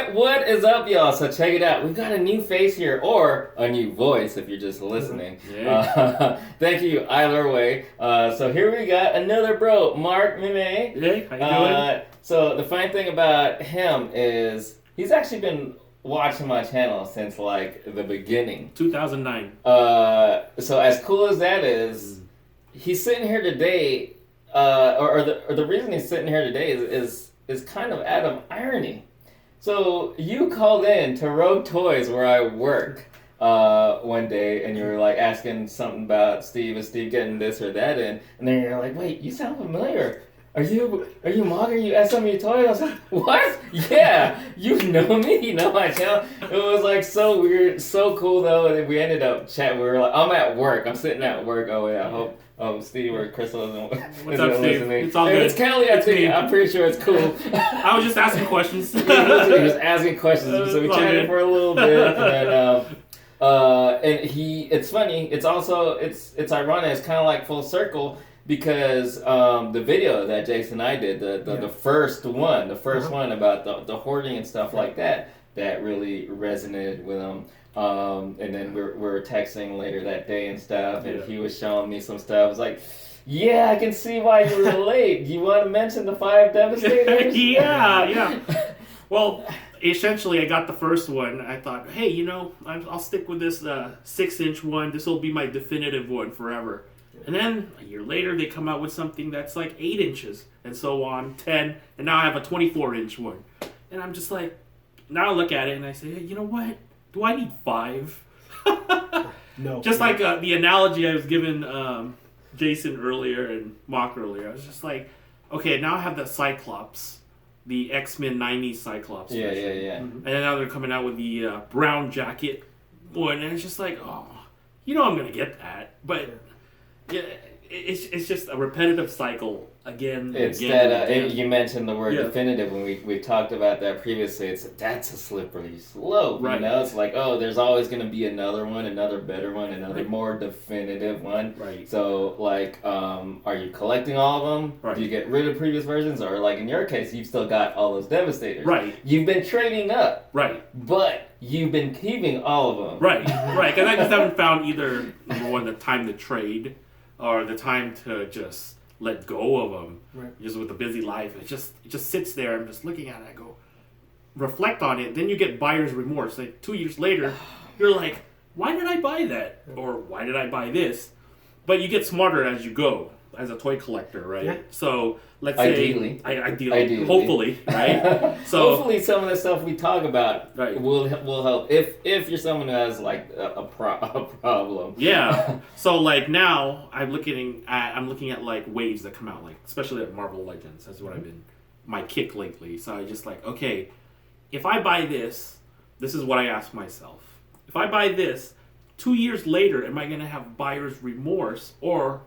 Alright, what is up, y'all? So check it out. We've got a new face here, or a new voice if you're just listening. Thank you, either way. So here we got another bro, Mark Mime. Hey, how you doing? So the funny thing about him is he's actually been watching my channel since like the beginning. 2009. So as cool as that is, he's sitting here today, or the reason he's sitting here today is kind of out of irony. So you called in to Rogue Toys where I work one day, and you were like asking something about Steve, is Steve getting this or that in? And then you're like, wait, you sound familiar. Are you Mog? Are you SMU Toy? I was like, what? Yeah, you know me, you know my channel. It was like so weird, so cool though. And we ended up chatting. We were like, I'm at work. I'm sitting at work. Oh yeah, I hope Steve or Crystal isn't listening. It's all good. It's Kelly. I'm pretty sure it's cool. I was just asking questions. He was asking questions, so we chatted for a little bit, and then it's funny. It's also it's ironic. It's kind of like full circle. Because the video that Jason and I did, the first one about the hoarding and stuff like that really resonated with him. And then we were texting later that day and stuff, and he was showing me some stuff. I was like, yeah, I can see why you relate. Do you want to mention the 5 Devastators? Yeah. Well, essentially, I got the first one. I thought, hey, I'll stick with this 6-inch one. This will be my definitive one forever. And then a year later, they come out with something that's like 8 inches, and so on, 10, and now I have a 24-inch one. And I'm just like, now I look at it and I say, hey, you know what? Do I need 5? No. Just like the analogy I was giving Jason earlier and Mock earlier. I was just like, okay, now I have the Cyclops, the X-Men 90s Cyclops. Yeah. And then now they're coming out with the brown jacket one, and it's just like, oh, I'm going to get that. But... yeah, it's just a repetitive cycle again. It's again, that again. You mentioned the word definitive when we talked about that previously. That's a slippery slope, right? It's like, oh, there's always going to be another one, another better one, another more definitive one. Right. So, like, are you collecting all of them? Right. Do you get rid of previous versions, or like in your case, you've still got all those Devastators? Right. You've been trading up. Right. But you've been keeping all of them. Right. Because I just haven't found either, number one, the time to trade, or the time to just let go of them. Right. Just with a busy life, it just sits there. I'm just looking at it. I go, reflect on it. Then you get buyer's remorse. Like 2 years later, you're like, why did I buy that? Or why did I buy this? But you get smarter as you go, as a toy collector, right? Yeah. So let's say, ideally, hopefully, right? So hopefully, some of the stuff we talk about right. will help if you're someone who has like a problem. Yeah. So like now I'm looking at like waves that come out, like especially at Marvel Legends. That's what I've been my kick lately. So I just like, okay, if I buy this is what I ask myself. If I buy this, 2 years later, am I going to have buyer's remorse, or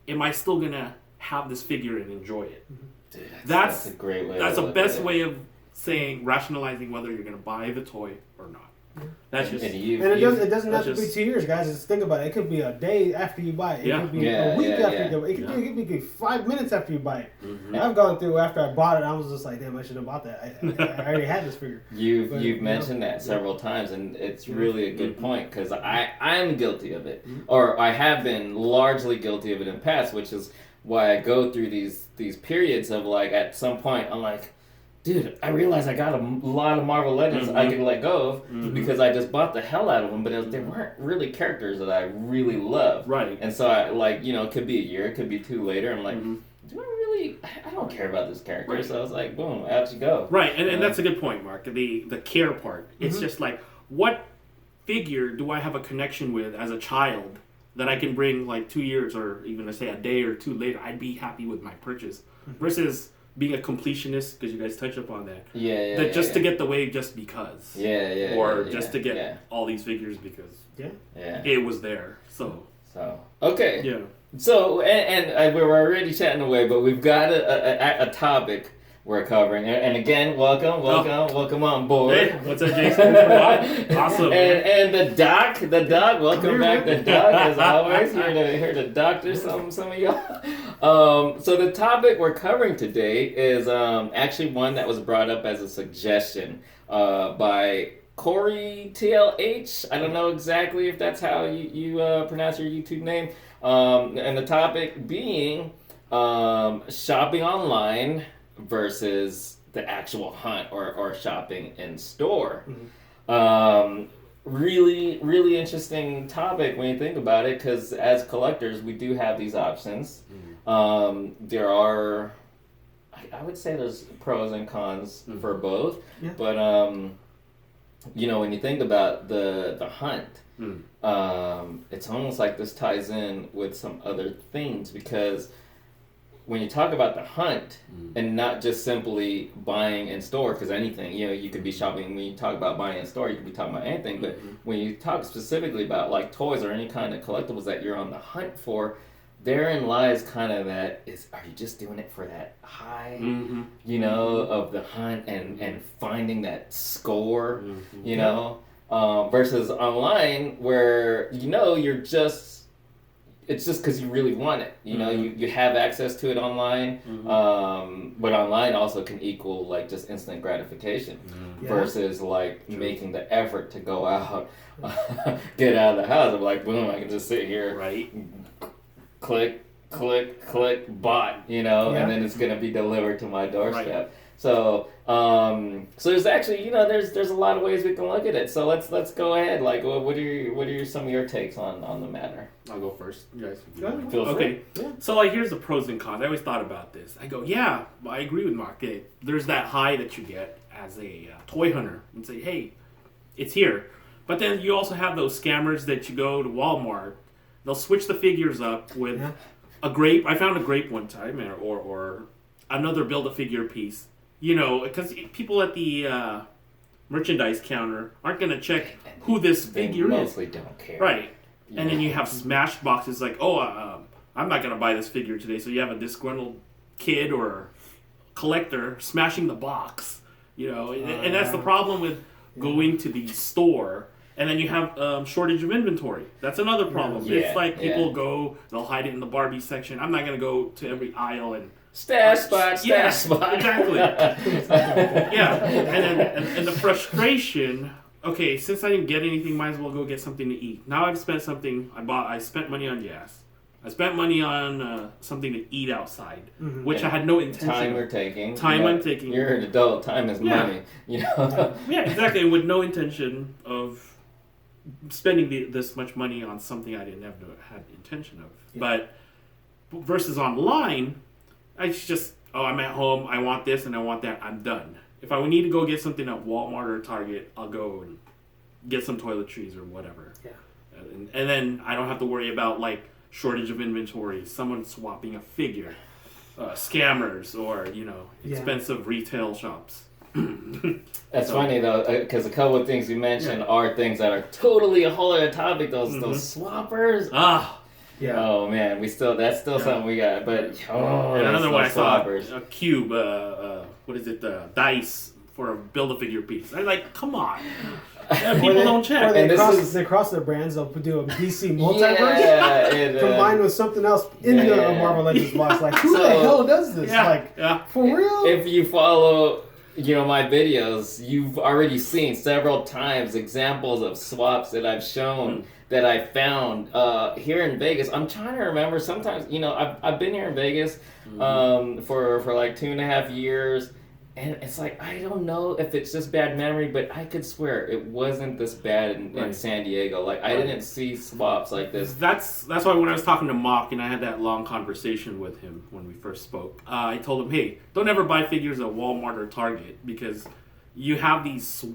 am I still going to have this figure and enjoy it? Dude, that's a great way. That's the best way of rationalizing whether you're going to buy the toy or not. That's just... And it doesn't have to be 2 years, guys. Just think about it. It could be a day after you buy it. It could be a week after you buy it. It could be 5 minutes after you buy it. Mm-hmm. I've gone through after I bought it, I was just like, damn, I should have bought that. I already had this figure. You've mentioned that several times, and it's really a good point, because I'm guilty of it. Or I have been largely guilty of it in the past, which is why I go through these periods of like, at some point, I'm like, dude, I realized I got a lot of Marvel Legends I could let go of because I just bought the hell out of them, but they weren't really characters that I really loved. Right. And so I it could be a year, it could be 2 later. I'm like, do I really? I don't care about this character. Right. So I was like, boom, out you go. Right, and that's a good point, Mark. The care part. It's just like, what figure do I have a connection with as a child that I can bring like 2 years, or even let's say a day or 2 later, I'd be happy with my purchase, versus being a completionist, because you guys touch upon that. To get the wave just because. To get all these figures because it was there. So okay. Yeah. So and we were already chatting away, but we've got a topic we're covering. And again, welcome on board. Hey, what's up, Jason? Awesome. And the doc, welcome back, the doc, as always, here to doctor some of y'all. So the topic we're covering today is actually one that was brought up as a suggestion by Corey TLH. I don't know exactly if that's how you pronounce your YouTube name. And the topic being shopping online versus the actual hunt or shopping in store. Really, really interesting topic when you think about it, because as collectors, we do have these options. There are, I would say there's pros and cons for both. Yeah. But, when you think about the hunt, it's almost like this ties in with some other things, because when you talk about the hunt and not just simply buying in store, because anything, you could be shopping, when you talk about buying in store, you could be talking about anything, but when you talk specifically about like toys or any kind of collectibles that you're on the hunt for, therein lies kind of that are you just doing it for that high, of the hunt and finding that score, versus online where, you're just, it's just because you really want it. You have access to it online, but online also can equal like just instant gratification versus like making the effort to go out, get out of the house. I'm like, boom, I can just sit here, right? Click, bought, and then it's gonna be delivered to my doorstep. Right. So there's actually, there's a lot of ways we can look at it. So let's go ahead. Like, what are some of your takes on the matter? I'll go first. You guys feel free. Okay. Yeah. So like, here's the pros and cons. I always thought about this. I go, yeah, I agree with Mark. There's that high that you get as a toy hunter and say, hey, it's here. But then you also have those scammers that you go to Walmart. They'll switch the figures up with a grape. I found a grape one time, or another Build-A-Figure piece. Because people at the merchandise counter aren't going to check who this figure is. They mostly don't care. Right. Yeah. And then you have smashed boxes like, I'm not going to buy this figure today. So you have a disgruntled kid or collector smashing the box. And that's the problem with going to the store. And then you have shortage of inventory. That's another problem. Yeah. It's like people go, they'll hide it in the Barbie section. I'm not going to go to every aisle and Stash spot. Exactly. And the frustration. Okay, since I didn't get anything, might as well go get something to eat. Now I've spent something. I spent money on gas. I spent money on something to eat outside, which I had no intention. I'm taking. You're an adult. Time is money. Yeah, exactly. With no intention of spending this much money on something I didn't have intention of. Yeah. But versus online. I just, I'm at home, I want this and I want that, I'm done. If I need to go get something at Walmart or Target, I'll go and get some toiletries or whatever. Yeah. And then I don't have to worry about, like, shortage of inventory, someone swapping a figure, scammers, or, expensive retail shops. That's funny, though, because a couple of things you mentioned are things that are totally a whole other topic, those swappers. Yeah. Oh man, that's still something we got. But and another one I saw a cube. What is it? Dice for a Build-A-Figure piece. I'm like, come on. People don't check. Or they cross their brands. They'll do a DC multiverse combined with something else in the Marvel Legends box. Like, who the hell does this? For real? If you follow my videos, you've already seen several times examples of swaps that I've shown that I found here in Vegas. I'm trying to remember. Sometimes, I've been here in Vegas for like 2.5 years, and it's like, I don't know if it's just bad memory, but I could swear it wasn't this bad in San Diego. Like, I didn't see swaps like this. That's why when I was talking to Mock and I had that long conversation with him when we first spoke, I told him, hey, don't ever buy figures at Walmart or Target, because you have these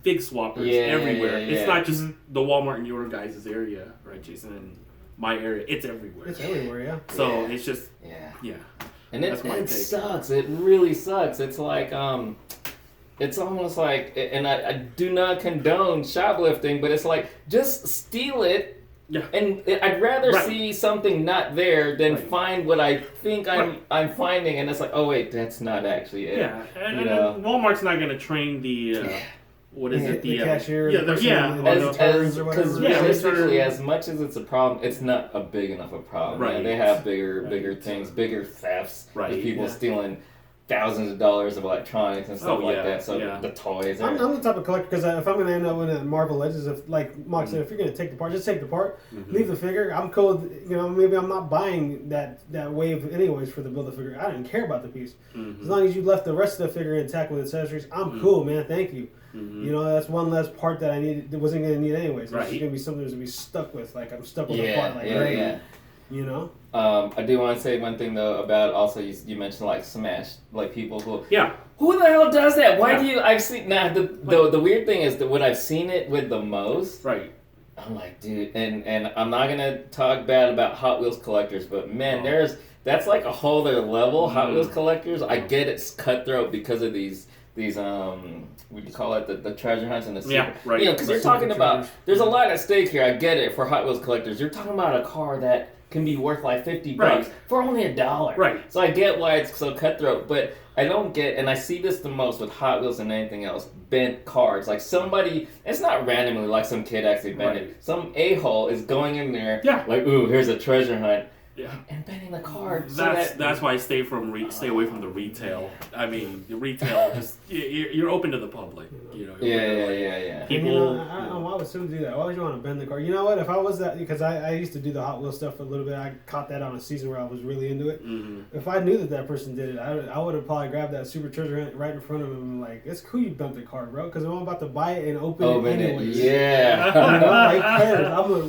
fig swappers everywhere. It's not just the Walmart in your guys' area, right, Jason? And my area, it's everywhere. It's everywhere, yeah. So it's just, And it sucks. It really sucks. It's like, it's almost like, and I do not condone shoplifting, but it's like, just steal it Yeah. And I'd rather see something not there than find what I think I'm finding, and it's like, oh wait, that's not actually it. Yeah, and Walmart's not going to train the what is it? The cashier. Because realistically, as much as it's a problem, it's not a big enough a problem. Right. Man. They have bigger things, bigger thefts. Right. With people stealing thousands of dollars of electronics and stuff like that. So the toys. I'm the type of collector, because if I'm going to end up with a Marvel Legends, if like Mark said, if you're going to take the part, just take the part, leave the figure. I'm cool. Maybe I'm not buying that wave anyways for the build a figure. I didn't care about the piece. As long as you left the rest of the figure intact with accessories, I'm cool, man. Thank you. That's one less part that I needed. That wasn't going to need anyways. It's going to be something that's going to be stuck with. Like I'm stuck with a part. Like I do want to say one thing though about also you mentioned like Smash, like people who who the hell does that? Why do you? I've seen the weird thing is that when I've seen it with the most, I'm like, dude, and I'm not gonna talk bad about Hot Wheels collectors, but man, that's like a whole other level. Hot Wheels collectors, I get it's cutthroat because of these what do you call it, the treasure hunts and the secret. Because you're talking about there's a lot at stake here. I get it for Hot Wheels collectors. You're talking about a car that can be worth like $50 for only $1. Right. So I get why it's so cutthroat, but I don't get, and I see this the most with Hot Wheels and anything else, bent cards. Like somebody, it's not randomly like some kid actually bent it. Some a-hole is going in there, like, ooh, here's a treasure hunt. And bending the card. That's why I stay away from the retail. I mean, the retail just you're open to the public. Yeah. People. Why would someone do that? Why would you want to bend the card? You know what? If I was that, because I used to do the Hot Wheels stuff for a little bit. I caught that on a season where I was really into it. If I knew that person did it, I would have probably grabbed that super treasure hunt right in front of him and like, it's cool you bent the card, bro, because I'm about to buy it and open it anyways. I'll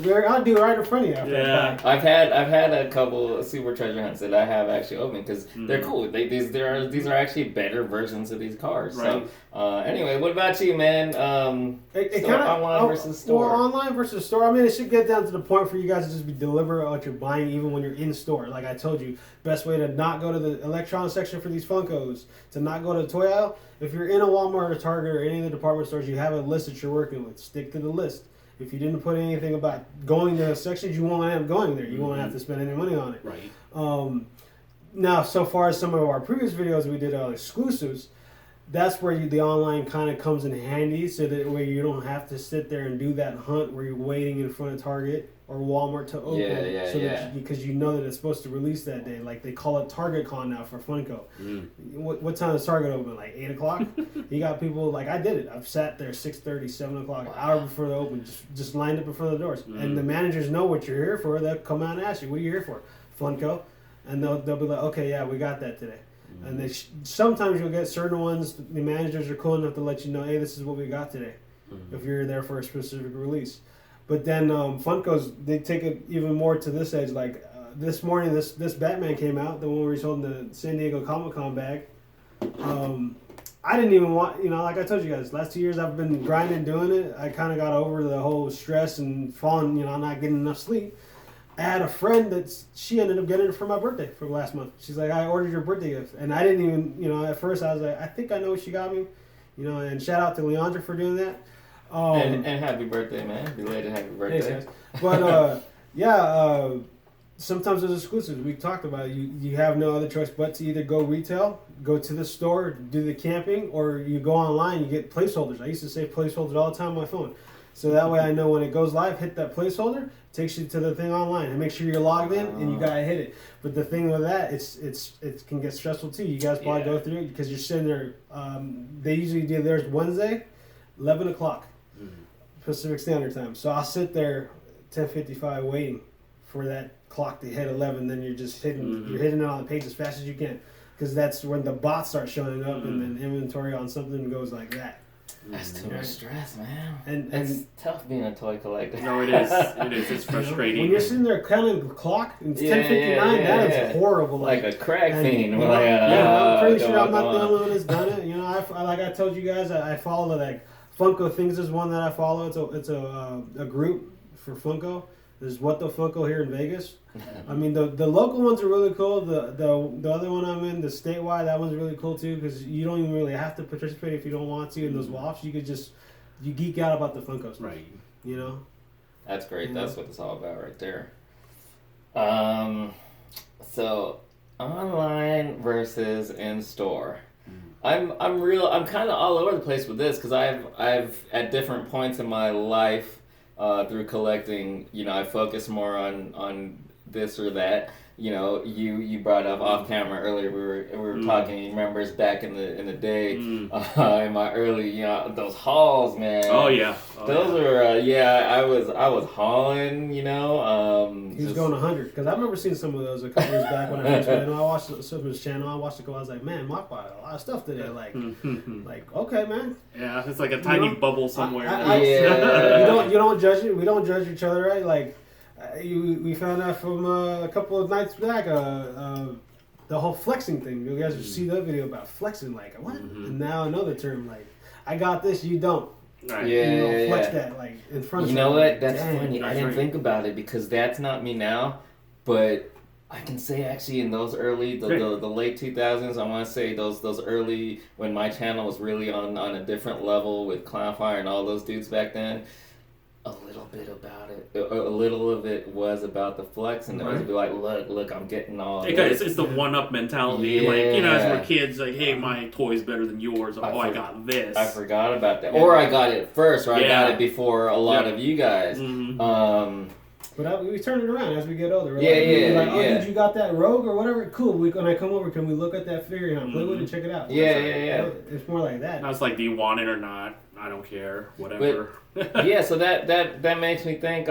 do it right in front of you after I buy it. I've had a couple super treasure hunts that I have actually opened because they're cool. These are actually better versions of these cards. Right. So anyway, what about you, man? Online versus store. Well, online versus store. I mean, it should get down to the point for you guys to just be deliberate on what you're buying, even when you're in store. Like I told you, best way to not go to the electronics section for these Funkos, to not go to the toy aisle. If you're in a Walmart or Target or any of the department stores, you have a list that you're working with. Stick to the list. If you didn't put anything about going to sections, you won't end up going there. You won't have to spend any money on it. Right. Now, so far as some of our previous videos we did exclusives, that's where the online kind of comes in handy, so that way you don't have to sit there and do that hunt where you're waiting in front of Target or Walmart to open. Because you know that it's supposed to release that day. Like they call it Target Con now for Funko. What time is Target open? Like 8 o'clock? You got people, like I did it. I've sat there 6:30, 7 o'clock, an hour before they open, just lined up in front of the doors. And the managers know what you're here for. They'll come out and ask you, what are you here for? Funko. And they'll be like, okay, yeah, we got that today. And they sometimes you'll get certain ones, the managers are cool enough to let you know, hey, this is what we got today, if you're there for a specific release. But then Funkos, they take it even more to this edge. Like this morning, this Batman came out, the one where he's holding the San Diego Comic-Con bag. I didn't even want, like I told you guys, last 2 years I've been grinding doing it. I kind of got over the whole stress and falling, not getting enough sleep. I had a friend that she ended up getting it for my birthday for last month. She's like, I ordered your birthday gift. And I didn't even, at first I was like, I think I know what she got me. And shout out to Leandra for doing that. And happy birthday, man. Belated happy birthday. But, sometimes there's exclusives. We talked about it. You have no other choice but to either go retail, go to the store, do the camping, or you go online, you get placeholders. I used to save placeholders all the time on my phone. So that way I know when it goes live, hit that placeholder, takes you to the thing online, and make sure you're logged in and you gotta hit it. But the thing with that, it can get stressful too. You guys probably go through it because you're sitting there. They usually do theirs Wednesday, 11 o'clock Pacific Standard Time. So I'll sit there 10:55 waiting for that clock to hit 11. Then you're just hitting it on the page as fast as you can, because that's when the bots start showing up and then inventory on something goes like that. That's too much stress, man. And it's tough being a toy collector. No, it is. It is. It's frustrating. When you're sitting there counting the clock, and it's 10:59. That is horrible. Like a crack fiend. I'm pretty sure I'm not the only one that's done it. Like I told you guys, I follow Funko Things is one that I follow. It's a group for Funko. There's What the Funko here in Vegas. I mean, the local ones are really cool. The other one I'm in, the statewide, that one's really cool too, because you don't even really have to participate if you don't want to in those WAFs. You could you geek out about the Funkos. Right. That's great. Yeah. That's what it's all about right there. So online versus in store. I'm kind of all over the place with this because I've at different points in my life through collecting, I focus more on this or that. You brought up off camera earlier. We were talking. You remember it's back in the day, in my early, those hauls, man. Oh yeah, those were I was hauling. He was going 100 because I remember seeing some of those a couple years back when I first went. I watched some of his channel. I watched it go. I was like, man, Mark bought a lot of stuff today. Like, okay, man. Yeah, it's like a tiny bubble somewhere. You don't judge it. We don't judge each other, right? Like. We found out from a couple of nights back the whole flexing thing. You guys see that video about flexing, like what? And now another term, like I got this, you don't. Right. Yeah, flex that like in front of you know somebody. what? That's Dang. funny. I didn't think about it because that's not me now, but I can say actually in those early the late 2000s, I want to say those early when my channel was really on a different level with Clownfire and all those dudes back then. A little bit about it. A little of it was about the flex, and it was like, look, I'm getting all. It's the one-up mentality. Yeah. Like as we're kids, like, hey, my toy's better than yours. I got this. I forgot about that, or I got it first, or I got it before a lot of you guys. But we turn it around as we get older. We're like, dude, you got that Rogue or whatever? Cool. When I come over, can we look at that figure and play with it, check it out? It's more like that. I was like, do you want it or not? I don't care. Whatever. But, so that makes me think.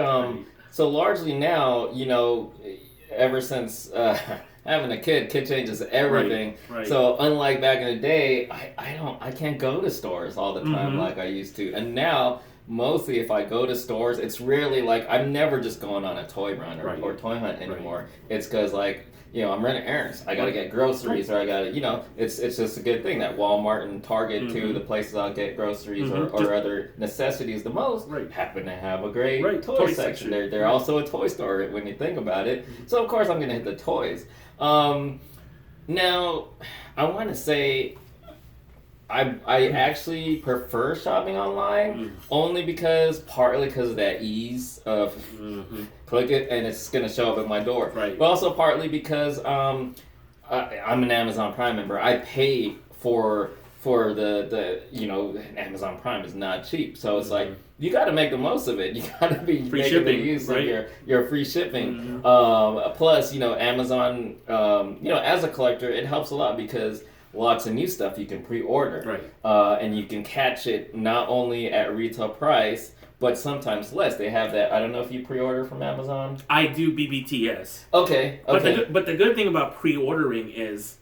So largely now, ever since having a kid changes everything. Right. So unlike back in the day, I can't go to stores all the time like I used to, and now. Mostly, if I go to stores, it's rarely like I'm never just going on a toy run or toy hunt anymore. Right. It's because I'm running errands. I got to get groceries, or I got to it's just a good thing that Walmart and Target too, the places I'll get groceries or other necessities the most happen to have a great toy section. They're also a toy store when you think about it. So of course I'm gonna hit the toys. Now I want to say. I actually prefer shopping online only partly because of that ease of click it and it's gonna show up at my door. Right. But also partly because I'm an Amazon Prime member. I pay for the Amazon Prime is not cheap, so it's like you got to make the most of it. You got to be making the use of your free shipping. Plus, Amazon, as a collector, it helps a lot because. Lots of new stuff you can pre-order, and you can catch it not only at retail price, but sometimes less. They have that. I don't know if you pre-order from Amazon. I do BBTS. Okay. But the good thing about pre-ordering is,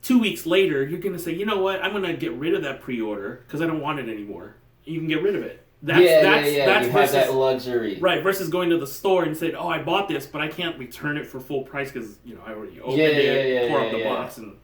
2 weeks later, you're gonna say, you know what? I'm gonna get rid of that pre-order because I don't want it anymore. You can get rid of it. That's you versus, have that luxury. Right, versus going to the store and saying, oh, I bought this, but I can't return it for full price because I already opened it, tore up the box, and.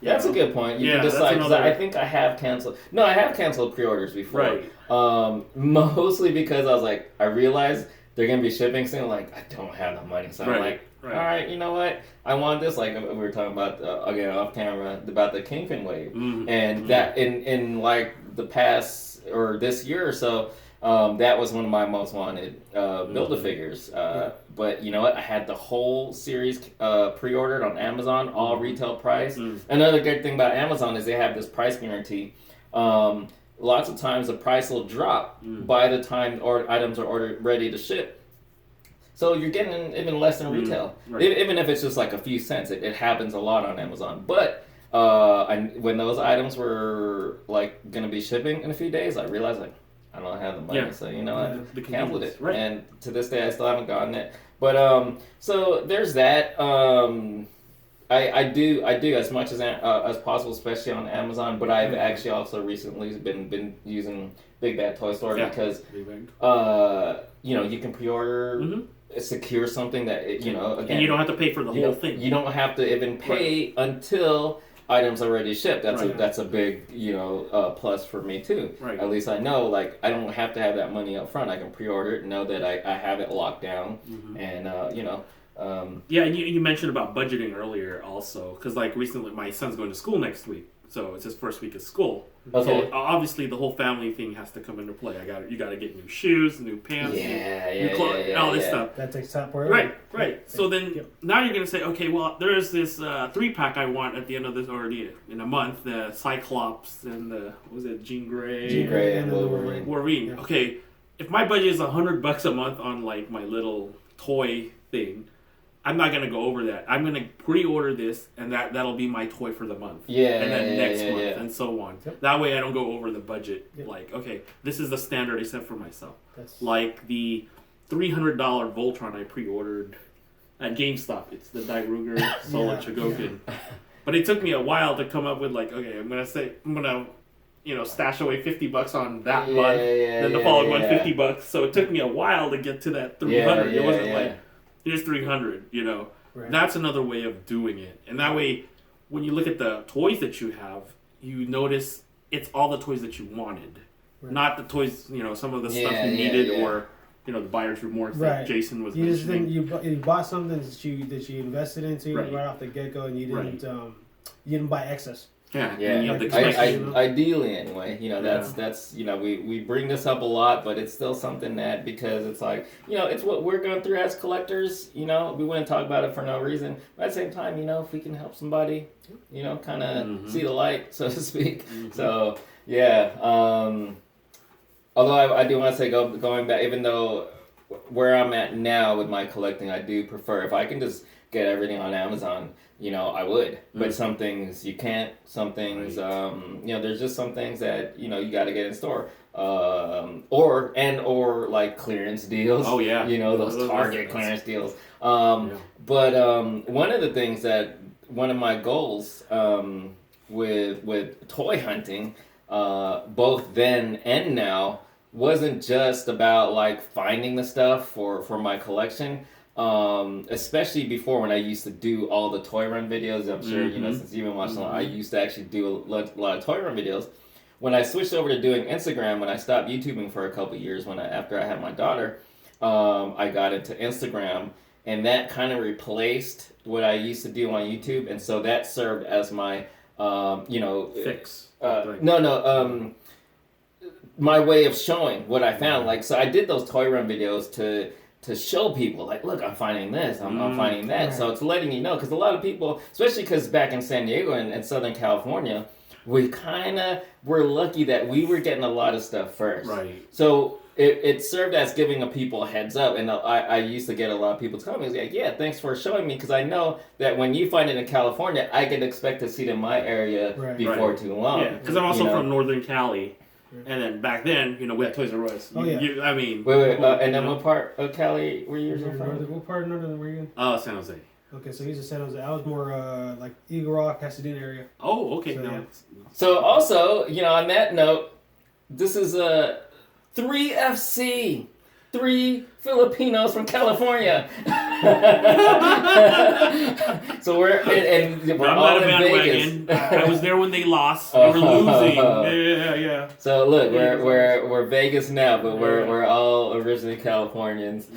That's a good point. You can decide, because I think I have canceled. No, I have canceled pre-orders before. Right. Mostly because I was like, I realized they're going to be shipping soon. Like, I don't have the money. So I'm like, all right, you know what? I want this. Like, we were talking about, again, off camera, about the Kingpin wave. And that, in like, the past, or this year or so, that was one of my most wanted Build-A-Figures. But you know what? I had the whole series pre-ordered on Amazon, all retail price. Another good thing about Amazon is they have this price guarantee. Lots of times the price will drop by the time items are ordered ready to ship. So you're getting even less than retail. Even if it's just like a few cents, it happens a lot on Amazon. But when those items were like going to be shipping in a few days, I realized I don't have the money, so I canceled it. And to this day, I still haven't gotten it. But so there's that. I do as much as possible, especially on Amazon. But I've actually also recently been using Big Bad Toy Store because you can pre-order. Secure something that again, and you don't have to pay for the whole thing. You don't have to even pay until. Items already shipped. That's a big plus for me too. At least I know I don't have to have that money up front. I can pre-order it, know that I have it locked down, and and you mentioned about budgeting earlier also because recently my son's going to school next week, So it's his first week of school. Okay. So obviously the whole family thing has to come into play. You got to get new shoes, new pants, new clothes, all this stuff. That takes top priority. Right. So then now you're gonna say, okay, well, there's this 3-pack I want at the end of this already in a month. The Cyclops and the Jean Grey and the Wolverine. Yeah. Okay, if my budget is $100 a month on like my little toy thing, I'm not gonna go over that. I'm gonna pre-order this, and that'll be my toy for the month. And then next month, and so on. Yep. That way, I don't go over the budget. Yep. Like, okay, this is the standard I set for myself. That's... Like the $300 Voltron I pre-ordered at GameStop. It's the Dairuger Solar Chogokin. But it took me a while to come up with like, okay, I'm gonna stash away $50 on that month, then the following month $50. So it took me a while to get to that 300. It wasn't like, here's 300, Right. That's another way of doing it. And that way, when you look at the toys that you have, you notice it's all the toys that you wanted. Right. Not the toys, some of the stuff you needed or, the buyer's remorse that Jason was mentioning. You bought something that you invested into right off the get-go, and you didn't buy excess. Yeah. You have the ideally, anyway, that's we bring this up a lot, but it's still something that, because it's like, it's what we're going through as collectors. We wouldn't talk about it for no reason. But at the same time, if we can help somebody, kind of see the light, so to speak. Mm-hmm. So although I do want to say, going back, even though where I'm at now with my collecting, I do prefer if I can just get everything on Amazon. I would, but some things you can't. Some things, there's just some things that you got to get in store, or like clearance deals. Oh yeah, those Target clearance deals. But one of the things one of my goals with toy hunting, both then and now, wasn't just about like finding the stuff for my collection. Especially before, when I used to do all the toy run videos. I'm sure since you've been watching, I used to actually do a lot of toy run videos. When I switched over to doing Instagram, when I stopped YouTubing for a couple years, after I had my daughter, I got into Instagram, and that kind of replaced what I used to do on YouTube, and so that served as my fix. My way of showing what I found. Like, so I did those toy run videos to show people, like, look, I'm finding this, I'm finding that. Right. So it's letting you know, because a lot of people, especially because back in San Diego and Southern California, we're lucky that we were getting a lot of stuff first. Right. So it served as giving people a heads up. And I used to get a lot of people telling me, like, yeah, thanks for showing me, because I know that when you find it in California, I can expect to see it in my area before too long. Yeah, because I'm also from Northern Cali. And then back then, we had Toys R Us. Wait, and then what part of Cali were you from? What part of Northern were you in? Oh, San Jose. Okay, so he's in San Jose. I was more like Eagle Rock, Pasadena area. Oh, okay. So also, on that note, this is a 3FC. 3 Filipinos from California. So we're all in Vegas. I was there when they lost. They were losing. Yeah. So look, we're Vegas now, but we're all originally Californians.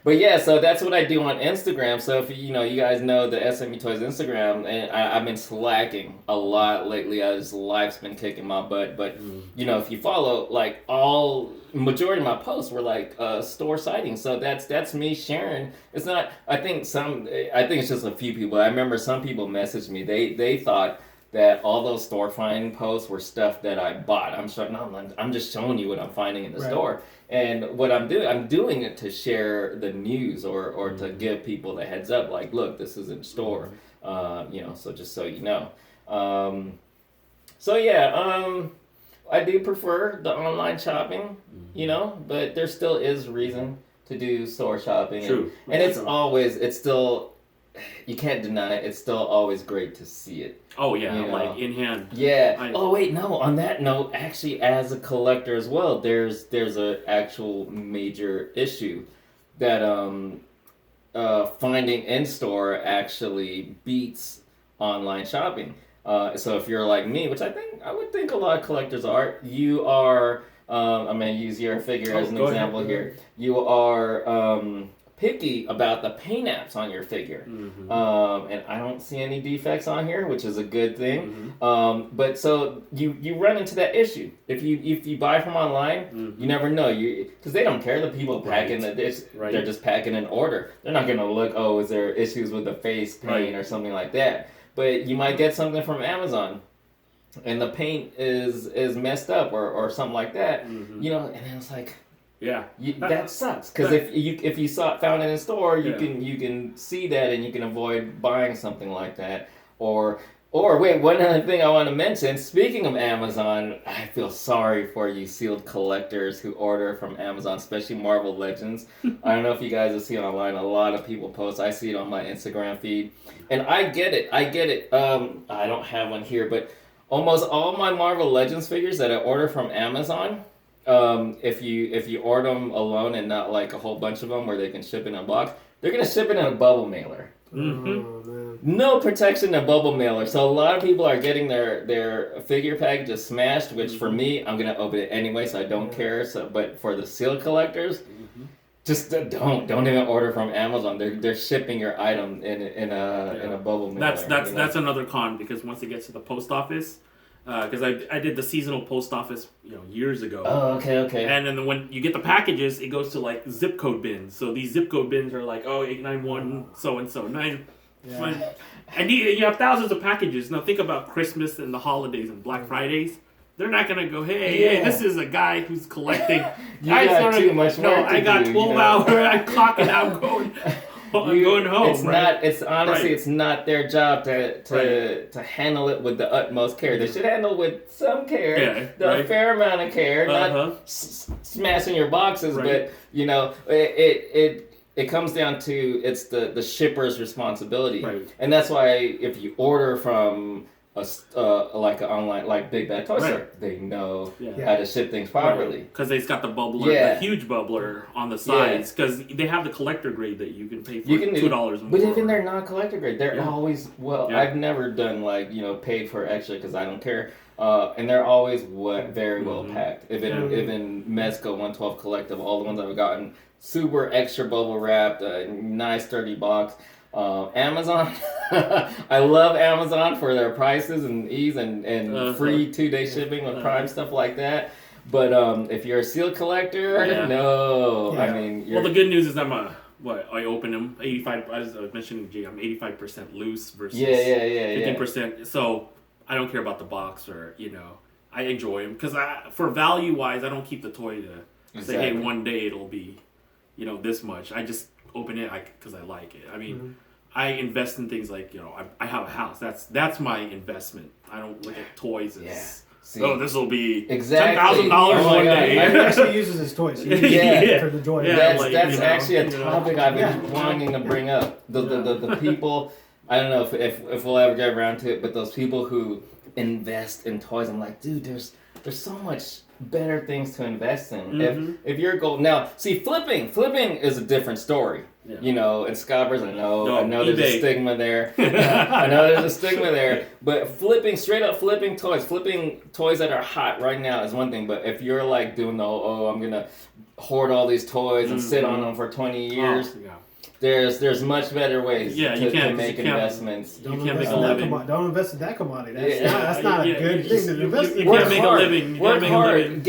But yeah, so that's what I do on Instagram. So if you guys know the SMU Toys Instagram, and I've been slacking a lot lately. Life's been kicking my butt. But if you follow, like, majority of my posts were like store sightings. So that's me sharing. It's not. I think it's just a few people. I remember some people messaged me. They thought that all those store find posts were stuff that I bought. I'm just showing you what I'm finding in the store. And what I'm doing it to share the news or to give people the heads up, like, look, this is in store. So just so you know. I do prefer the online shopping, but there still is reason to do store shopping. True. And it's still, you can't deny it, it's still always great to see it. Oh, yeah, like in hand. Yeah. On that note, actually, as a collector as well, there's a actual major issue that finding in store actually beats online shopping. So if you're like me, which I would think a lot of collectors are, you are, I'm going to use your figure as an example here. You are picky about the paint apps on your figure. Mm-hmm. And I don't see any defects on here, which is a good thing. Mm-hmm. But so you run into that issue if you buy from online. Mm-hmm. You never know, because they don't care. The people packing they're just packing an order. They're not gonna look, oh, is there issues with the face paint or something like that. But you might get something from Amazon, and the paint is messed up or something like that. Mm-hmm. You know, and then it's like. Yeah, That sucks, because if you found it in store, you can see that and you can avoid buying something like that. Or wait, one other thing I want to mention. Speaking of Amazon, I feel sorry for you sealed collectors who order from Amazon, especially Marvel Legends. I don't know if you guys have seen online. A lot of people post. I see it on my Instagram feed, and I get it. I don't have one here, but almost all my Marvel Legends figures that I order from Amazon. If you order them alone and not like a whole bunch of them where they can ship in a box, they're gonna ship it in a bubble mailer. Mm-hmm. Oh, No protection in a bubble mailer. So a lot of people are getting their figure packages smashed, which for me, I'm gonna open it anyway, so I don't care. So, but for the sealed collectors, just don't even order from Amazon. They're shipping your item in a bubble mailer. That's another con, because once it gets to the post office. Because I did the seasonal post office, years ago. Oh, okay. And then when you get the packages, it goes to like zip code bins. So these zip code bins are like, 891 so and so 9. Yeah. And you have thousands of packages. Now think about Christmas and the holidays and Black Fridays. They're not gonna go, hey, this is a guy who's collecting. I got too much work. I got 12 hours. I'm clocking out, going home. It's not. It's honestly, it's not their job to handle it with the utmost care. They should handle it with some care, a fair amount of care, not smashing your boxes. But it comes down to it's the shipper's responsibility, and that's why if you order from like an online, like Big Bad Toy Store, they know how to ship things properly. Because they've got the bubbler, the huge bubbler on the sides. Because they have the collector grade that you can pay for $2 more. But even they're not collector grade. They're always I've never done paid for extra because I don't care. And they're always very well packed. Even Mezco 112 Collective, all the ones I've gotten, super extra bubble wrapped, nice sturdy box. Amazon, I love Amazon for their prices and ease and free 2-day shipping with Prime, stuff like that. But if you're a seal collector, no. I mean, the good news is I open them 85. As I was mentioning, I'm 85% loose versus 15%. So I don't care about the box, or I enjoy them because for value wise, I don't keep the toy to say, hey, one day it'll be this much. I just open it because I like it. I mean, I invest in things like I have a house. That's my investment. I don't look at toys as this will be $10,000 one day. He actually uses his toys. He uses it for the joy. That's actually a topic I've been wanting to bring up. The people. I don't know if we'll ever get around to it, but those people who invest in toys, I'm like, dude, there's so much better things to invest in. If your goal now, see, flipping is a different story. And scobbers, I know there's a stigma there. But straight up flipping toys that are hot right now is one thing. But if you're like doing I'm gonna hoard all these toys and sit on them for 20 years. There's much better ways to make investments. You can't make a living. Don't invest in that commodity. That's not a good thing to invest in. You can't make a living. Work hard.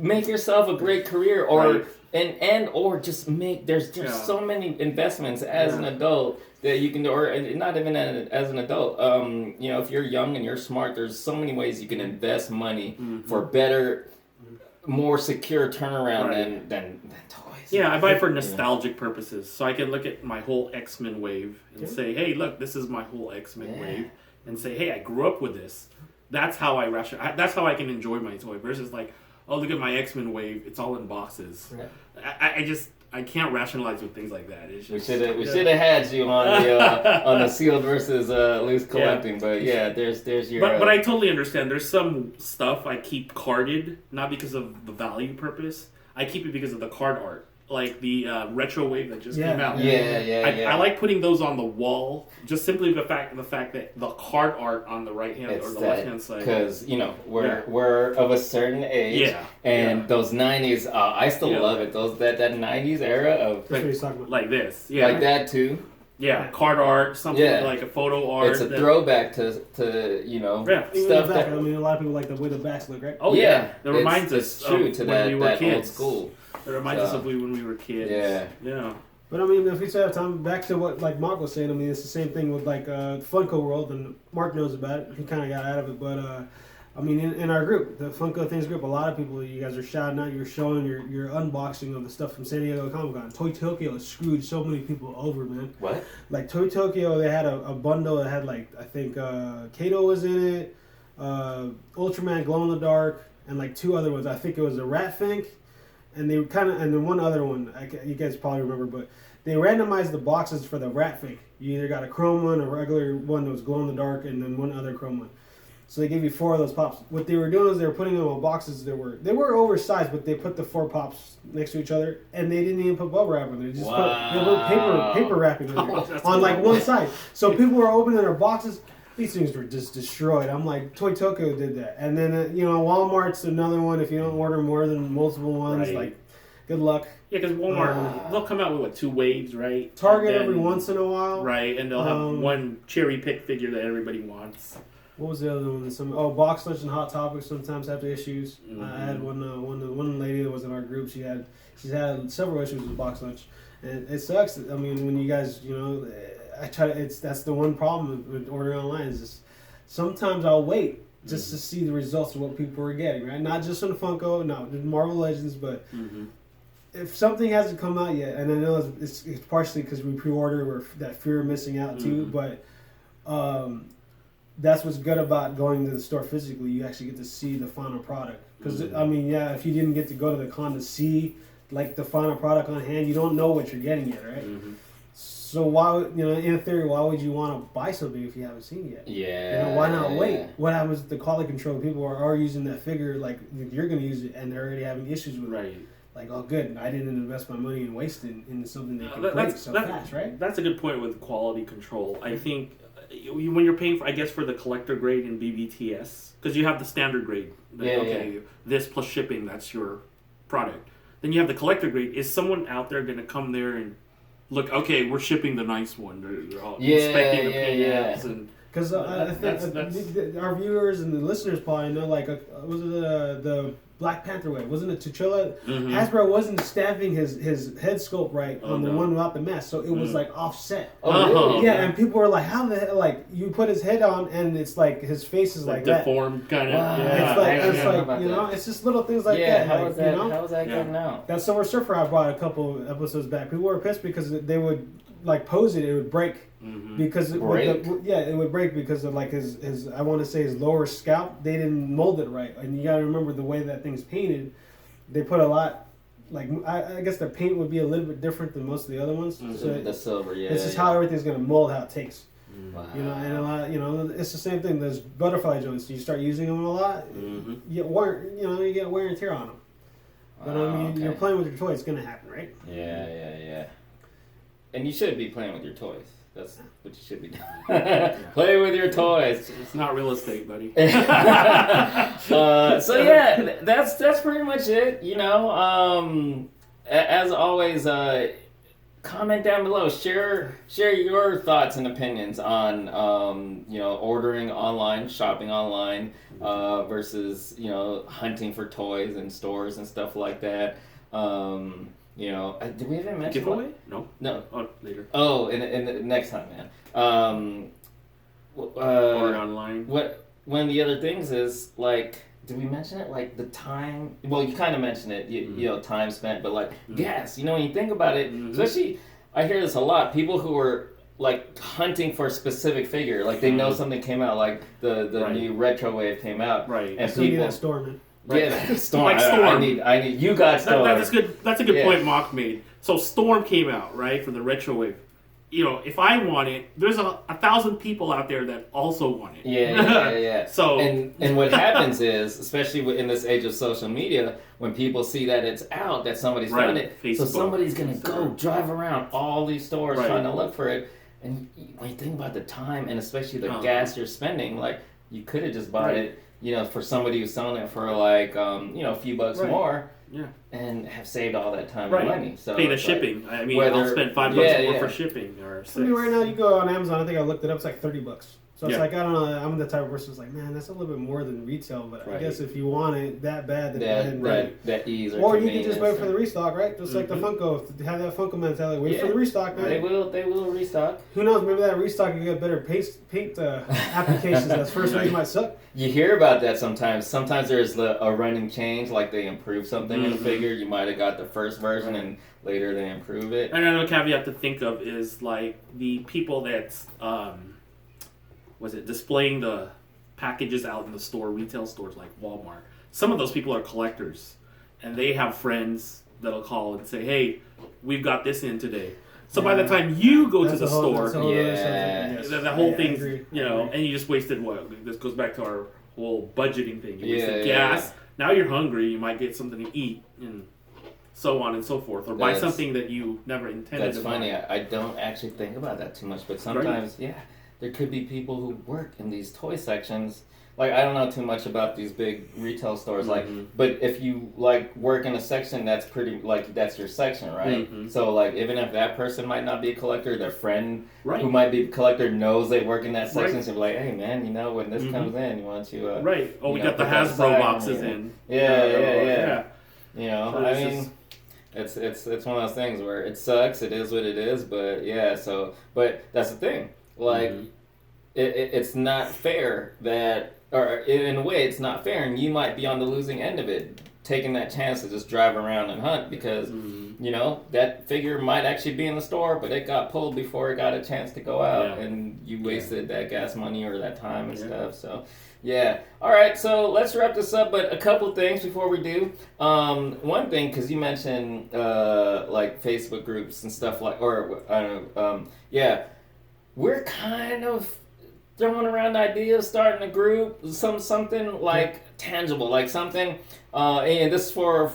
Make yourself a great career, or just make. There's so many investments as an adult that you can do, or not even as an adult. If you're young and you're smart, there's so many ways you can invest money for better, more secure turnaround than toys. Yeah, I buy for nostalgic purposes, so I can look at my whole X-Men wave and say, "Hey, look, this is my whole X-Men wave," and say, "Hey, I grew up with this." That's how I that's how I can enjoy my toy. Versus like, "Oh, look at my X-Men wave; it's all in boxes." Yeah. I can't rationalize with things like that. It's just, we should have had you on the sealed versus loose collecting, but there's your. But I totally understand. There's some stuff I keep carded, not because of the value purpose. I keep it because of the card art. like the retro wave that just came out. Yeah. I like putting those on the wall, just simply the fact that the card art on the right hand or the left hand side. Because we're of a certain age, and those '90s, I still love it. That '90s era of like this, like that too. Yeah, card art, something like a photo art. It's a throwback to stuff that. I mean, a lot of people like the way the backs look, right? Oh yeah, it reminds us true to when we were kids. Old school. It reminds us of when we were kids. Yeah. But I mean, if we still have time, back to what like Mark was saying. I mean, it's the same thing with like Funko World, and Mark knows about it. He kind of got out of it, but I mean, in our group, the Funko Things group, a lot of people, you guys are shouting out, you're showing your unboxing of the stuff from San Diego Comic Con. Toy Tokyo screwed so many people over, man. What? Like Toy Tokyo, they had a bundle that had like I think Kato was in it, Ultraman Glow in the Dark, and like two other ones. I think it was a Rat Fink. And they and then one other one, you guys probably remember, but they randomized the boxes for the Rat Fink. You either got a chrome one, a regular one that was glow in the dark, and then one other chrome one. So they gave you 4 of those pops. What they were doing is they were putting them on boxes. They were oversized, but they put the 4 pops next to each other, and they didn't even put bubble wrap in there. They just put paper wrapping in there on like one side. So people were opening their boxes. These things were just destroyed. I'm like, Toy Tokyo did that. And then, Walmart's another one. If you don't order more than multiple ones, like, good luck. Yeah, because Walmart, they'll come out with, 2 waves, right? Target every once in a while. Right, and they'll have one cherry-picked figure that everybody wants. What was the other one? Box Lunch and Hot Topics sometimes have issues. Mm-hmm. I had one lady that was in our group. She's had several issues with Box Lunch. And it sucks. I mean, when you guys, that's the one problem with ordering online is just sometimes I'll wait just to see the results of what people are getting, right? Not just on Funko, no, Marvel Legends, but if something hasn't come out yet, and I know it's partially because we pre-order or that fear of missing out too, but that's what's good about going to the store physically. You actually get to see the final product. Because, if you didn't get to go to the con to see like the final product on hand, you don't know what you're getting yet, right? So why, in theory, why would you want to buy something if you haven't seen it yet? Yeah. Why not wait? What happens with the quality control? People are using that figure like you're going to use it, and they're already having issues with it. Like, oh, good, I didn't invest my money and waste it in something that can break so fast, right? That's a good point with quality control. I think when you're paying for the collector grade in BBTS, because you have the standard grade. This plus shipping, that's your product. Then you have the collector grade. Is someone out there going to come there and look, okay, we're shipping the nice one. They're all inspecting the PDFs. Because I think our viewers and the listeners probably know, like, was it the Black Panther way? Wasn't it T'Challa? Hasbro wasn't stamping his head sculpt right on the one without the mask, so it was like offset. Really? Yeah, and people were like, how the hell, like, you put his head on and it's like his face is like that. Deformed kind of. Wow. Yeah. It's just little things like that. How was that? How was that getting out? That Silver Surfer I brought a couple episodes back. People were pissed because they would like pose it would break. Because it would break because of like his I want to say his lower scalp. They didn't mold it right, and you gotta remember the way that thing's painted. They put a lot, like I guess the paint would be a little bit different than most of the other ones. So the silver, This is how everything's gonna mold how it takes. Wow. And a lot, it's the same thing. There's butterfly joints. You start using them a lot, you get wear and tear on them. But you're playing with your toy. It's gonna happen, right? Yeah. And you should be playing with your toys. That's what you should be doing. Play with your toys. It's not real estate, buddy. That's pretty much it. As always, comment down below. Share your thoughts and opinions on ordering online, shopping online, versus hunting for toys in stores and stuff like that. Did we even mention giveaway? No. Oh, later. Oh, in the next time, man. Order online. One of the other things is like, did we mention it? Like the time. Well, you kind of mentioned it. Time spent, but like gas. When you think about it, especially, I hear this a lot. People who are like hunting for a specific figure, like they know something came out, like the new retro wave came out, right? And so people storming. Yeah, Storm. Like Storm. I need. You got Storm. That's good. That's a good point Mock made. So Storm came out, right, for the retro wave. if I want it, there's 1,000 people out there that also want it. Yeah. So and what happens is, especially in this age of social media, when people see that it's out, that somebody's found it, Facebook, so somebody's gonna go drive around all these stores trying to look for it. And when you think about the time and especially the gas you're spending, like you could have just bought it, for somebody who's selling it for like a few bucks more. Yeah. And have saved all that time and money. So pay the shipping. I mean, I'll spend $5 more for shipping or $6. I mean, right now you go on Amazon. I think I looked it up. It's like $30. So it's like, I don't know. I'm the type of person who's like, man, that's a little bit more than retail. But I guess if you want it that bad, then go ahead and rent it. That ease or you can just wait for the restock, right? Just like the Funko. Have that Funko mentality. Wait for the restock, man. They will restock. Who knows? Maybe that restock you get better paint applications. That's first rate might suck. You hear about that sometimes. Sometimes there's a running change, like they improve something in the figure. You might have got the first version and later they improve it. And another caveat to think of is like the people that's displaying the packages out in the store, retail stores like Walmart. Some of those people are collectors, and they have friends that'll call and say, "Hey, we've got this in today." So by the time you go to the store, the whole thing, and you just wasted what? This goes back to our whole budgeting thing. You wasted gas. Now you're hungry. You might get something to eat, and so on and so forth, or buy something that you never intended. That's funny. I don't actually think about that too much, but sometimes, there could be people who work in these toy sections. Like, I don't know too much about these big retail stores, but if you work in a section that's pretty, that's your section, right? So even if that person might not be a collector, their friend who might be a collector knows they work in that section, so be like, hey man, when this comes in, you want to we got the Hasbro boxes in. Yeah. So I mean, it's one of those things where it sucks, it is what it is, but but that's the thing. It's not fair that, or in a way, it's not fair, and you might be on the losing end of it, taking that chance to just drive around and hunt because, that figure might actually be in the store, but it got pulled before it got a chance to go out, and you wasted that gas money or that time and stuff. So, all right. So let's wrap this up. But a couple things before we do. One thing, because you mentioned Facebook groups and stuff we're kind of throwing around ideas, starting a group, something tangible, something. And this is for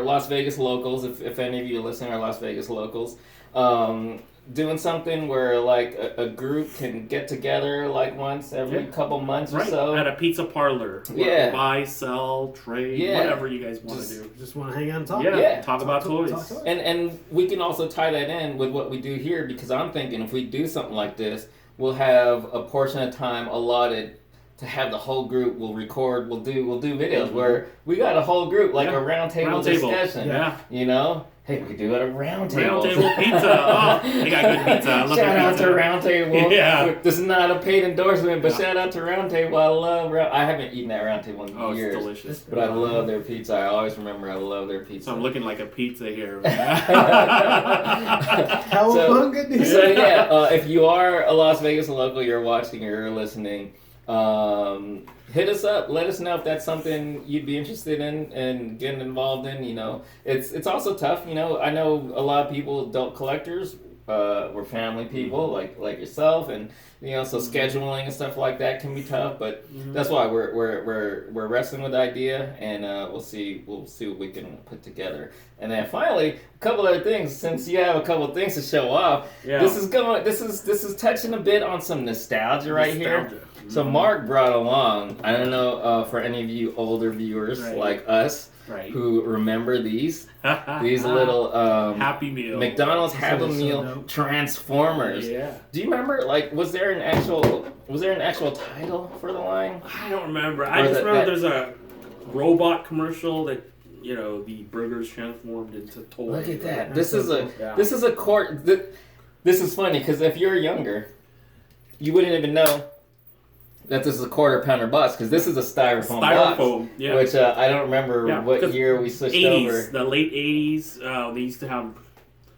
Las Vegas locals. If any of you listening are Las Vegas locals, doing something where a group can get together once every couple months or so at a pizza parlor. Buy, sell, trade, whatever you guys want to do. Just want to hang out and talk. Talk about toys. And we can also tie that in with what we do here, because I'm thinking if we do something like this, we'll have a portion of time allotted to have the whole group. We'll record. We'll do videos where we got a whole group, a round table discussion. Hey, we do it at a round table. Round table pizza. Oh, they got good pizza. I love shout out pizza. to Round Table. Yeah. This is not a paid endorsement, but shout out to Round Table. I love I haven't eaten at Round Table in years. It's delicious. But I love their pizza. I always remember I love their pizza. So I'm looking like a pizza here. If you are a Las Vegas local, you're watching, you're listening, hit us up. Let us know if that's something you'd be interested in and getting involved in. It's also tough. I know a lot of people, adult collectors, we're family people like yourself, and so scheduling and stuff like that can be tough. But that's why we're wrestling with the idea, and we'll see what we can put together. And then finally, a couple other things. Since you have a couple of things to show off, this is touching a bit on some nostalgia right here. So Mark brought along, I don't know for any of you older viewers like us who remember these little Happy Meal, McDonald's Happy Meal Transformers. Yeah. Do you remember? Was there an actual title for the line? I don't remember. I just remember there's a robot commercial that the burgers transformed into toys. Look at that. This is a court. This is funny because if you're younger, you wouldn't even know that this is a quarter pounder box, because this is a styrofoam box, which I don't remember what year we switched 80s, over. The late 80s, they used to have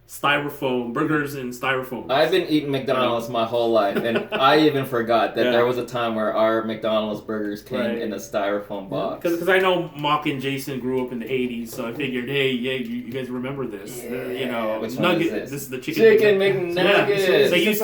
styrofoam burgers in styrofoam. I've been eating McDonald's my whole life, and I even forgot that there was a time where our McDonald's burgers came in a styrofoam box. Because I know Mock and Jason grew up in the 80s, so I figured, hey, you guys remember this. You know, which nugget. One is this is the Chicken McNuggets. They used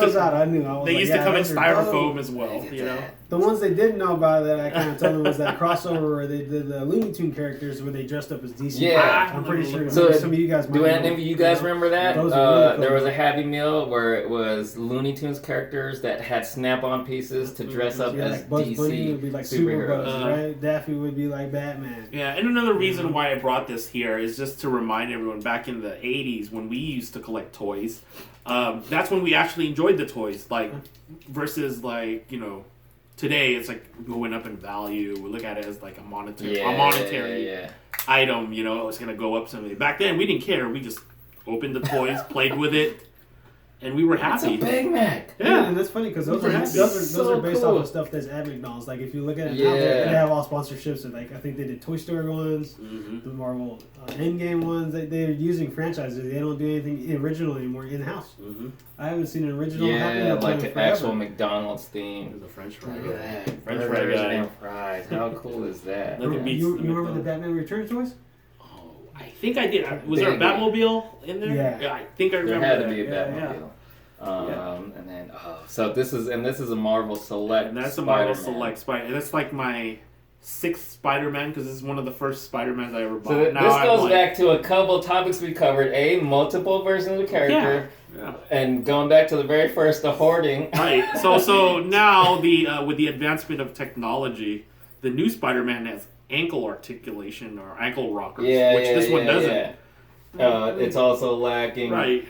to come in styrofoam dope. as well, you know. The ones they didn't know about that I kind of told them was that crossover where they did the Looney Tune characters where they dressed up as DC. Yeah. I'm pretty sure So some of you guys might do know. any of you guys remember that? Those are really cool. There was a Happy Meal where it was Looney Tunes characters that had snap-on pieces to dress up as like Bugs DC Bunny would be like superheroes. Superbugs, right? Daffy would be like Batman. Yeah, and another reason why I brought this here is just to remind everyone, back in the 80s when we used to collect toys, that's when we actually enjoyed the toys, like, versus, like, you know, today it's like going up in value. We look at it as like a monetary item, you know, it's going to go up someday. Back then we didn't care. We just opened the toys, played with it, and we were happy. It's a Big Mac. Yeah, and that's funny because those are based cool. off of stuff that's at McDonald's. Like if you look at it now, they have all sponsorships. And like I think they did Toy Story ones, the Marvel Endgame ones. They're using franchises. They don't do anything original anymore in house. I haven't seen an original. Yeah, like an actual McDonald's theme. There's a French fry. Look at that. French fry Burgers guy. and fries. How cool is that? You remember the Batman Returns toys? I think I did. Was there a Batmobile in there? Yeah. I think I remember. There had to be a Batmobile. And then so this is a Marvel Select. And that's a Spider-Man. Marvel Select Spider. That's like my 6th Spider-Man because this is one of the first Spider-Mans I ever bought. So this goes back to a couple topics we covered. Multiple versions of the character. Yeah. And going back to the very first, the hoarding. Right. So now with the advancement of technology, the new Spider-Man has ankle articulation or ankle rockers, which this one doesn't. It's also lacking. Right.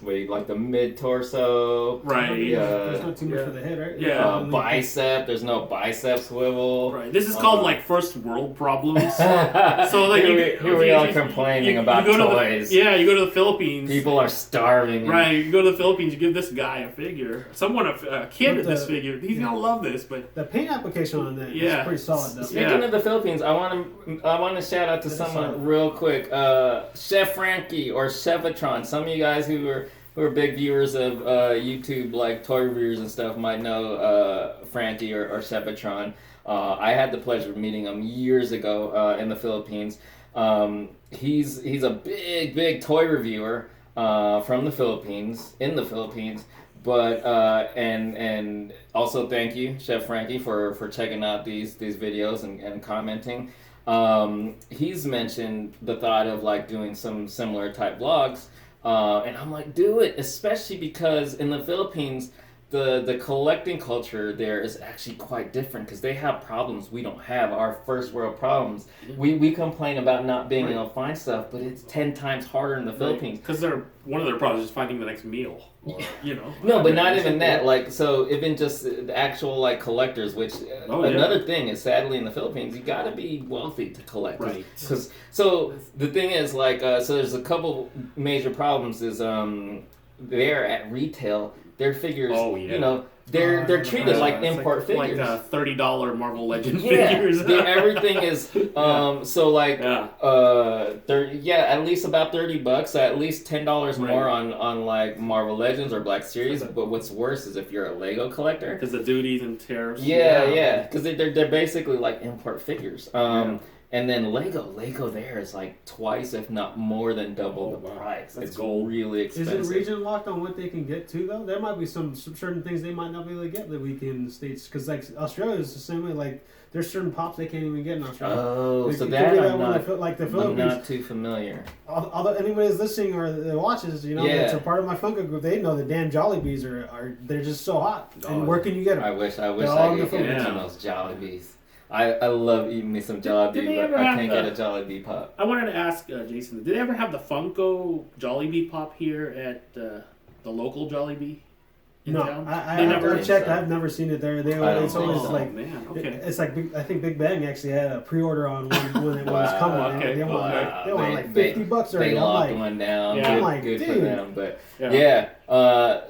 Like the mid torso. Right. There's not too much for the head, right? Yeah. Bicep. There's no bicep swivel. Right. This is called like first world problems. So like here we are complaining about toys. You go to the Philippines. People are starving. Right. You go to the Philippines. You give this guy a figure. A kid at this figure. He's gonna love this. But the paint application on that is pretty solid, though. Speaking of the Philippines, I want to shout out to someone real quick. Chef Frankie or Chefatron. Some of you guys who are big viewers of YouTube, like toy reviewers and stuff, might know Frankie or Chefatron. I had the pleasure of meeting him years ago in the Philippines. He's a big toy reviewer from the Philippines, in the Philippines. But and also thank you, Chef Frankie, for checking out these videos and commenting. He's mentioned the thought of like doing some similar type vlogs. And I'm like, do it, especially because in the Philippines, the collecting culture there is actually quite different because they have problems we don't have, our first world problems. We complain about not being able to find stuff, but it's 10 times harder in the Philippines. Because one of their problems is finding the next meal. Or, No, but not even that. Like, so even just the actual like collectors, which another thing is sadly in the Philippines, you got to be wealthy to collect. Right. So the thing is like, so there's a couple major problems. Is there at retail, their figures, they're treated like import figures. Like $30 Marvel Legends figures. Everything is at least about $30, at least $10 more on like Marvel Legends or Black Series. But what's worse is if you're a Lego collector, because the duties and tariffs. Because they're basically like import figures. And then Lego there is like twice, if not more than double the price. It's really expensive. Is it region locked on what they can get to, though? There might be some certain things they might not be able to get that we can in the States. Because like Australia is the same way. Like there's certain pops they can't even get in Australia. Oh, so I'm not too familiar. Although anybody that's listening or that watches, it's a part of my Funko group. They know the damn Jollibees they're just so hot. And where can you get them? I wish I could get some of those Jollibees. I love eating me some Jollibee, but I can't get a Jollibee pop. I wanted to ask Jason, did they ever have the Funko Jollibee pop here at the local Jollibee in town? I checked. I've never seen it there. It's always like, okay. It's like I think Big Bang actually had a pre-order on one when it was coming. Okay. They want like $50 already. They locked one down. Yeah. Good for them. But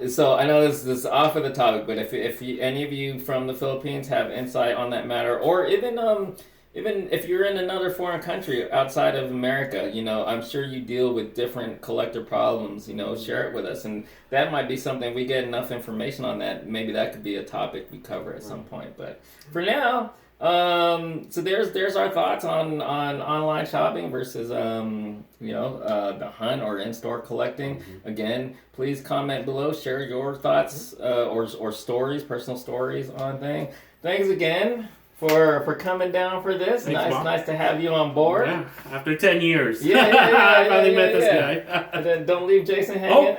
so I know this is off of the topic, but if any of you from the Philippines have insight on that matter, or even even if you're in another foreign country outside of America, you know, I'm sure you deal with different collector problems, you know, share it with us. And that might be something, we get enough information on that, maybe that could be a topic we cover at some point. But for now, so there's our thoughts on online shopping versus the hunt or in-store collecting. Again, please comment below, share your thoughts or stories, personal stories on things. Thanks again for coming down for this. Thanks, nice to have you on board. Yeah, after 10 years. I finally met this guy. And then don't leave Jason hanging.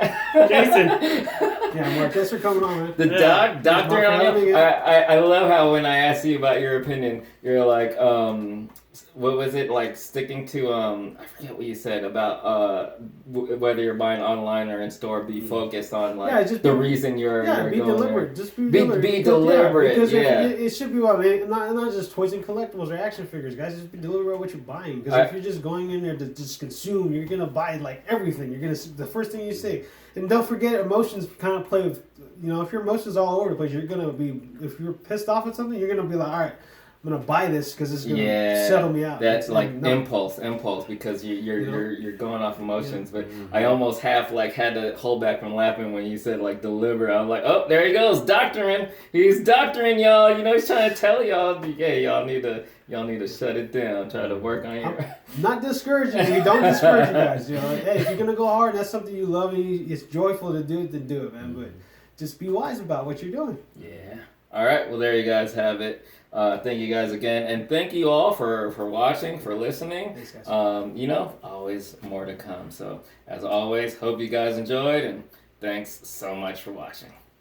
Jason. Yeah, Mark, thanks for coming on, man. The doctor on you. I love how when I asked you about your opinion, you're like, what was it, like sticking to I forget what you said about whether you're buying online or in store, be focused on like just the reason you're be going deliberate. there. Just be deliberate. Be deliberate. Because yeah. It should be about not just toys and collectibles or action figures, guys. Just be deliberate about what you're buying. Because if you're just going in there to just consume, you're gonna buy like everything. You're gonna the first thing you say. And don't forget, emotions kind of play with. You know, if your emotions all over the place, you're gonna be. If you're pissed off at something, you're gonna be like, all right, I'm gonna buy this because it's gonna settle me out. That's like impulse because you're going off emotions. But I almost half like had to hold back from laughing when you said like deliver. I was like, oh, there he goes, doctoring. He's doctoring y'all. You know, he's trying to tell y'all, hey, y'all need to shut it down. Try to work on your. I'm not discouraging you. Don't discourage you guys. You know, hey, if you're gonna go hard, and that's something you love and it's joyful to do it, then do it, man. But just be wise about what you're doing. Yeah. All right. Well, there you guys have it. Thank you guys again, and thank you all for watching, for listening. Thanks, guys. You know, always more to come. So, as always, hope you guys enjoyed, and thanks so much for watching.